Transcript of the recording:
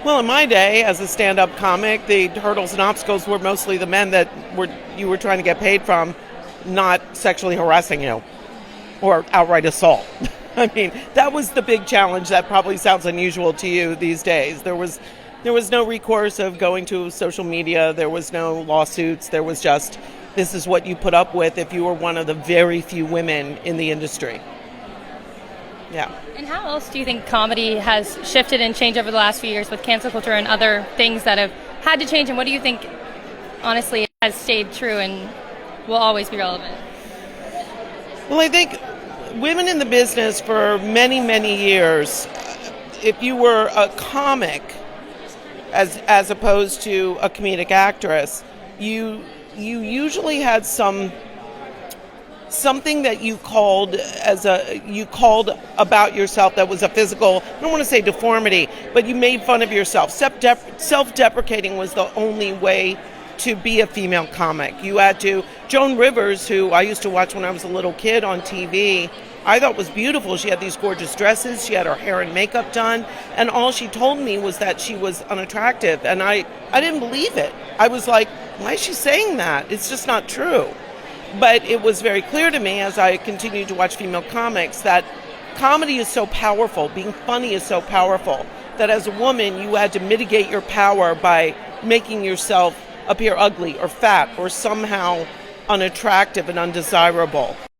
Well, in my day, as a stand-up comic, the hurdles and obstacles were mostly the men that you were trying to get paid from, not sexually harassing you or outright assault. I mean, that was the big challenge. That probably sounds unusual to you these days. There was no recourse of going to social media. There was no lawsuits. There was just, this is what you put up with if you were one of the very few women in the industry. Yeah. And how else do you think comedy has shifted and changed over the last few years with cancel culture and other things that have had to change? And what do you think, honestly, has stayed true and will always be relevant? Well, I think women in the business for many, many years, if you were a comic as opposed to a comedic actress, you usually had something that you called about yourself that was a physical, I don't want to say deformity, but you made fun of yourself. Self-deprecating was the only way to be a female comic. You had to, Joan Rivers, who I used to watch when I was a little kid on TV, I thought was beautiful. She had these gorgeous dresses, she had her hair and makeup done, and all she told me was that she was unattractive, and I didn't believe it. I was like, why is she saying that? It's just not true. But it was very clear to me as I continued to watch female comics that comedy is so powerful, being funny is so powerful, that as a woman you had to mitigate your power by making yourself appear ugly or fat or somehow unattractive and undesirable.